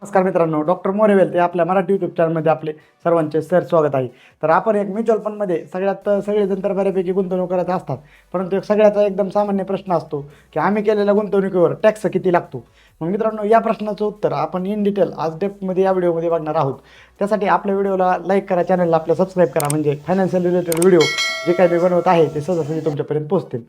नमस्कार मित्रांनो, डॉक्टर मोरेवेल ते आपल्या मराठी यूट्यूब चॅनलमध्ये आपले सर्वांचे स्वागत आहे. तर आपण एक म्युच्युअल फंडमध्ये सगळेजण तर बऱ्यापैकी गुंतवणूक करत असतात, परंतु एक सगळ्याचा एकदम सामान्य प्रश्न असतो की आम्ही केलेल्या गुंतवणुकीवर टॅक्स किती लागतो. मग मित्रांनो, या प्रश्नाचं उत्तर आपण इन डिटेल आज डेप्थमध्ये या व्हिडिओमध्ये बघणार आहोत. त्यासाठी आपल्या व्हिडिओला लाईक करा, चॅनलला आपल्या सबस्क्राईब करा, म्हणजे फायनान्शियल रिलेटेड व्हिडिओ जे काही मी बनवत आहे ते सहजासहजी तुमच्यापर्यंत पोहोचतील.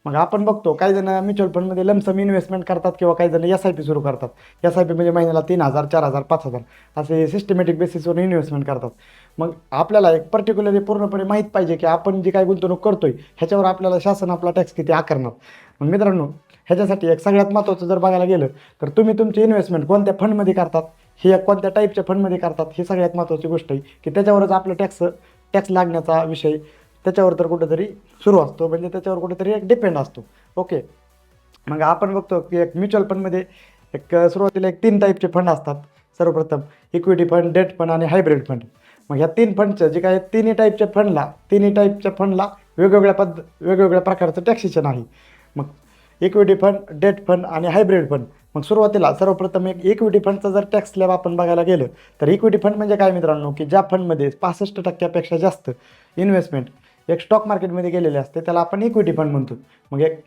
मग आपण बघतो काही जण म्युच्युअल फंडमध्ये लमसम इन्व्हेस्टमेंट करतात किंवा काही जण SIP सुरू करतात. SIP म्हणजे महिन्याला 3,000, 4,000, 5,000 असे सिस्टमॅटिक बेसिसवर इन्व्हेस्टमेंट करतात. मग आपल्याला एक पर्टिक्युलरली पूर्णपणे माहीत पाहिजे की आपण जी काही गुंतवणूक करतोय ह्याच्यावर आपल्याला शासन आपला टॅक्स किती आकारणार. मग मित्रांनो, ह्याच्यासाठी एक सगळ्यात महत्त्वाचं जर बघायला गेलं तर तुम्ही तुमची इन्व्हेस्टमेंट कोणत्या फंडमध्ये करतात, हे कोणत्या टाईपच्या फंडमध्ये करतात, ही सगळ्यात महत्त्वाची गोष्ट आहे की त्याच्यावरच आपलं टॅक्स लागण्याचा विषय त्याच्यावर तर कुठेतरी सुरू असतो, म्हणजे त्याच्यावर कुठेतरी एक डिपेंड असतो. ओके, मग आपण बघतो की एक म्युच्युअल फंडमध्ये सुरुवातीला 3 टाईपचे फंड असतात. सर्वप्रथम इक्विटी फंड, डेट फंड आणि हायब्रिड फंड. मग ह्या 3 फंडचं जे काय तिन्ही टाईपच्या फंडला वेगवेगळ्या प्रकारचं टॅक्सेशन आहे. मग इक्विटी फंड, डेट फंड आणि हायब्रिड फंड. मग सुरुवातीला सर्वप्रथम एक इक्विटी फंडचा जर टॅक्स स्लॅब आपण बघायला गेलं तर इक्विटी फंड म्हणजे काय मित्रांनो, की ज्या फंडमध्ये 65% जास्त इन्व्हेस्टमेंट एक स्टॉक मार्केटमध्ये गेलेले असते त्याला आपण इक्विटी फंड म्हणतो. मग एक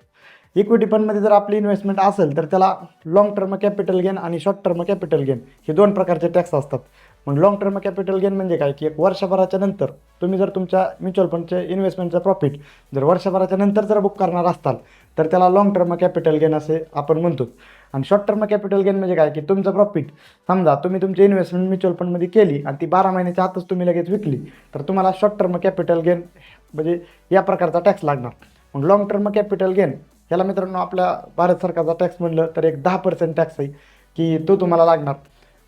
इक्विटी फंडमध्ये जर आपली इन्व्हेस्टमेंट असेल तर त्याला लाँग टर्म कॅपिटल गेन आणि शॉर्ट टर्म कॅपिटल गेन हे 2 प्रकारचे टॅक्स असतात. मग लाँग टर्म कॅपिटल गेन म्हणजे काय, की एक वर्षभराच्या नंतर तुम्ही जर तुमच्या म्युच्युअल फंडचे इन्व्हेस्टमेंटचं प्रॉफिट जर वर्षभराच्या नंतर जर बुक करणार असताल तर त्याला लाँग टर्म कॅपिटल गेन असे आपण म्हणतो. आणि शॉर्ट टर्म कॅपिटल गेन म्हणजे काय, की तुमचं प्रॉफिट समजा तुम्ही तुमची इन्व्हेस्टमेंट म्युच्युअल फंडमध्ये केली आणि ती 12 महिन्याच्या आतच तुम्ही लगेच विकली तर तुम्हाला शॉर्ट टर्म कॅपिटल गेन म्हणजे या प्रकारचा टॅक्स लागणार. मग लाँग टर्म कॅपिटल गेन ह्याला मित्रांनो आपल्या भारत सरकारचा टॅक्स म्हणलं तर एक 10% टॅक्स आहे की तो तुम्हाला लागणार.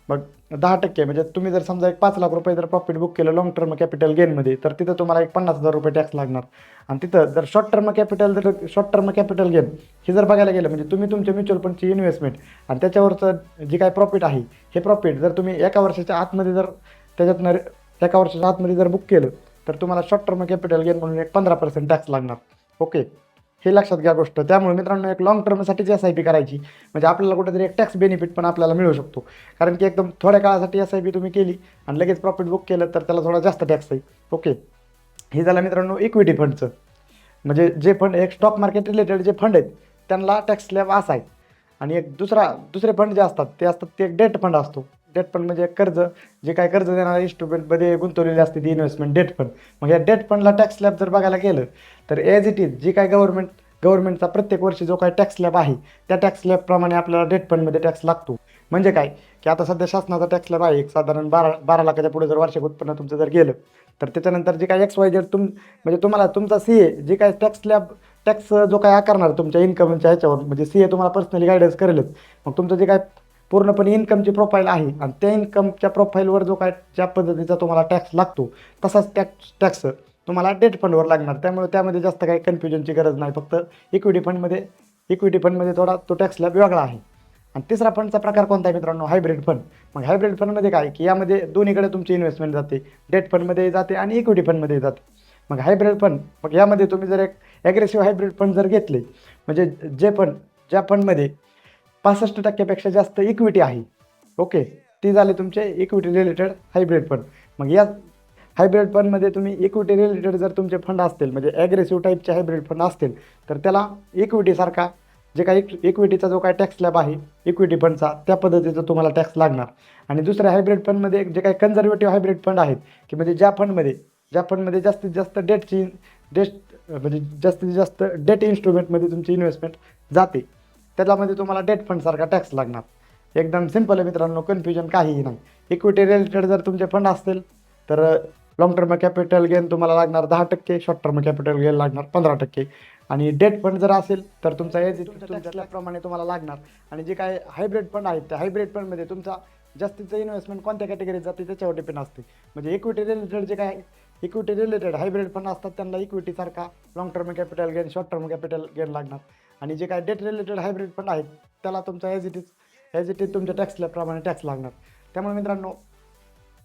मग 10% म्हणजे तुम्ही जर समजा एक 5 लाख रुपये जर प्रॉफिट बुक केलं लाँग टर्म कॅपिटल गेनमध्ये तर तिथं तुम्हाला एक 50,000 रुपये टॅक्स लागणार. आणि तिथं जर शॉर्ट टर्म कॅपिटल गेन हे जर बघायला गेलं म्हणजे तुम्ही तुमच्या म्युच्युअल फंडची इन्व्हेस्टमेंट आणि त्याच्यावरचं जे काही प्रॉफिट आहे हे प्रॉफिट जर तुम्ही एका वर्षाच्या आतमध्ये जर बुक केलं तर तुम्हाला शॉर्ट टर्म कॅपिटल गेन म्हणून एक 15% टॅक्स लागणार. ओके, हे लक्षात घ्या गोष्ट. त्यामुळे मित्रांनो, एक लॉंग टर्मसाठीच SIP करायची म्हणजे आपल्याला कुठेतरी एक टॅक्स बेनिफिट पण आपल्याला मिळू शकतो. कारण की एकदम थोड्या काळासाठी SIP तुम्ही केली आणि लगेच प्रॉफिट बुक केलं तर त्याला थोडा जास्त टॅक्स आहे. ओके, हे झालं मित्रांनो इक्विटी फंडचं. म्हणजे जे फंड एक स्टॉक मार्केट रिलेटेड जे फंड आहेत त्यांना टॅक्स स्लॅब असा आहे. आणि एक दुसरे फंड जे असतात ते एक डेट फंड असतो. डेट फंड म्हणजे जे काही कर्ज देणाऱ्या इन्स्ट्रुमेंटमध्ये गुंतवलेली असते ती इन्व्हेस्टमेंट डेट फंड. मग या डेट फंडला टॅक्स स्लॅब जर बघायला गेलं तर ॲज इट इज जी काही गव्हर्नमेंटचा प्रत्येक वर्षी जो काही टॅक्स स्लॅब आहे त्या टॅक्स स्लॅबप्रमाणे आपल्याला डेट फंडमध्ये टॅक्स लागतो. म्हणजे काय, की आता सध्या शासनाचा टॅक्स स्लॅब आहे एक साधारण 12 लाखाच्या पुढे जर वार्षिक उत्पन्न तुमचं जर गेलं तर त्याच्यानंतर जे काही XYZ म्हणजे तुम्हाला तुमचा CA जे काही टॅक्स जो काही आकारणार तुमच्या इन्कमच्या ह्याच्यावर, म्हणजे CA तुम्हाला पर्सनली गायडन्स करेलच. मग तुमचं जे काय पूर्णपणे इन्कमची प्रोफाईल आहे आणि त्या इन्कमच्या प्रोफाईलवर जो काय ज्या पद्धतीचा तुम्हाला टॅक्स लागतो तसाच टॅक्स तुम्हाला डेट फंडवर लागणार. त्यामुळे त्यामध्ये जास्त काही कन्फ्युजनची गरज नाही. फक्त इक्विटी फंडमध्ये थोडा तो टॅक्स स्लॅब वेगळा आहे. आणि तिसरा फंडचा प्रकार कोणता आहे मित्रांनो, हायब्रिड फंड. मग हायब्रिड फंडमध्ये काय, की यामध्ये दोन्हीकडे तुमची इन्व्हेस्टमेंट जाते, डेट फंडमध्ये जाते आणि इक्विटी फंडमध्ये जाते. मग हायब्रिड फंड, मग यामध्ये तुम्ही जर एक ॲग्रेसिव्ह हायब्रिड फंड जर घेतले म्हणजे ज्या फंडमध्ये 65% जास्त इक्विटी आहे, ओके, ती झाले तुमचे इक्विटी रिलेटेड हायब्रिड फंड. मग या हायब्रिड फंडमध्ये तुम्ही इक्विटी रिलेटेड जर तुमचे फंड असतील म्हणजे ॲग्रेसिव्ह टाईपचे हायब्रिड फंड असतील तर त्याला इक्विटीसारखा जे काही इक्विटीचा जो काही टॅक्स स्लॅब आहे इक्विटी फंडचा त्या पद्धतीचा तुम्हाला टॅक्स लागणार. आणि दुसऱ्या हायब्रिड फंडमध्ये जे काही कन्झर्वेटिव्ह हायब्रिड फंड आहेत की म्हणजे ज्या फंडमध्ये जास्तीत जास्त डेट इन्स्ट्रुमेंटमध्ये तुमची इन्व्हेस्टमेंट जाते त्याच्यामध्ये तुम्हाला डेट फंडसारखा टॅक्स लागणार. एकदम सिंपल आहे मित्रांनो, कन्फ्युजन काहीही नाही. इक्विटी रिलेटेड जर तुमचे फंड असतील तर लाँग टर्म कॅपिटल गेन तुम्हाला लागणार 10%, शॉर्ट टर्म कॅपिटल गेन लागणार 15%. आणि डेट फंड जर असेल तर तुमचा टॅक्सप्रमाणे तुम्हाला लागणार. आणि जे काय हायब्रिड फंड आहेत त्या हायब्रिड फंडमध्ये तुमचा जास्तीचं इन्व्हेस्टमेंट कोणत्या कॅटेगरीत जाते त्याच्यावर डिपेंड असते. म्हणजे इक्विटी रिलेटेड हायब्रिड फंड असतात त्यांना इक्विटीसारखा long term capital gain, short term capital gain लागणार. आणि जे काय डेट रिलेटेड हायब्रिड फंड आहेत त्याला तुमचा ॲज इट इज तुमच्या टॅक्स स्लॅबप्रमाणे टॅक्स लागणार. त्यामुळे मित्रांनो,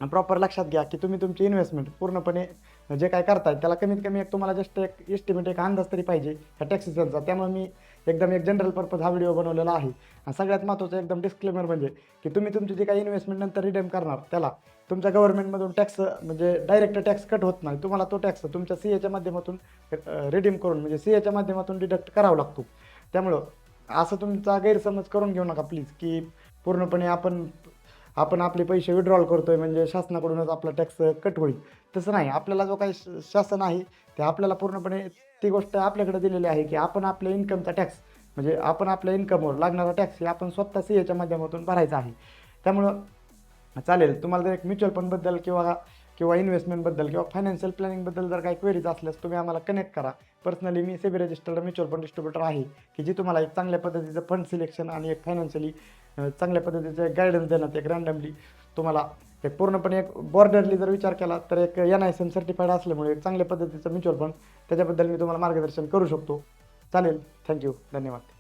प्रॉपर लक्षात घ्या की तुम्ही तुमची इन्व्हेस्टमेंट पूर्णपणे जे काय करताय त्याला कमीत कमी एक तुम्हाला जस्ट एक एस्टिमेट, एक अंदाज तरी पाहिजे ह्या टॅक्सेशनचा. त्यामुळे मी एकदम एक जनरल पर्पज हा व्हिडिओ बनवलेला आहे. आणि सगळ्यात महत्त्वाचं एकदम डिस्क्लेमर म्हणजे की तुम्ही तुमची जी काही इन्व्हेस्टमेंट नंतर रिडीम करणार त्याला तुमच्या गव्हर्नमेंटमधून टॅक्स म्हणजे डायरेक्ट टॅक्स कट होत नाही. तुम्हाला तो टॅक्स तुमच्या CA माध्यमातून रिडीम करून म्हणजे CA माध्यमातून डिडक्ट करावा लागतो. त्यामुळं असं तुमचा गैरसमज करून घेऊ नका प्लीज, की पूर्णपणे आपण आपण आपले पैसे विड्रॉल करतोय म्हणजे शासनाकडूनच आपला टॅक्स कट होईल. तसं नाही. आपल्याला जो काही शासन आहे ते आपल्याला पूर्णपणे ती गोष्ट आपल्याकडे दिलेली आहे, की आपण आपल्या इन्कमचा टॅक्स म्हणजे आपण आपल्या इन्कमवर लागणारा टॅक्स हे आपण स्वतः CA माध्यमातून भरायचा आहे. त्यामुळं चालेल. तुम्हाला जर एक म्युच्युअल फंडबद्दल किंवा किंवा इन्व्हेस्टमेंटबद्दल किंवा फायनान्शियल प्लॅनिंगबद्दल जर काही क्वेरीज असल्यास तुम्ही आम्हाला कनेक्ट करा. पर्सनली मी SEBI registered mutual fund distributor आहे, की जी तुम्हाला एक चांगल्या पद्धतीचं फंड सिलेक्शन आणि एक फायनान्शियली चांगल्या पद्धतीचं गायडन्स देण्यात एक रँडमली तुम्हाला एक पूर्णपणे एक बॉर्डरली जर विचार केला तर एक NISM सर्टिफाईड असल्यामुळे एक चांगल्या पद्धतीचं म्युच्युअल फंड त्याच्याबद्दल मी तुम्हाला मार्गदर्शन करू शकतो. चालेल. थँक्यू. धन्यवाद.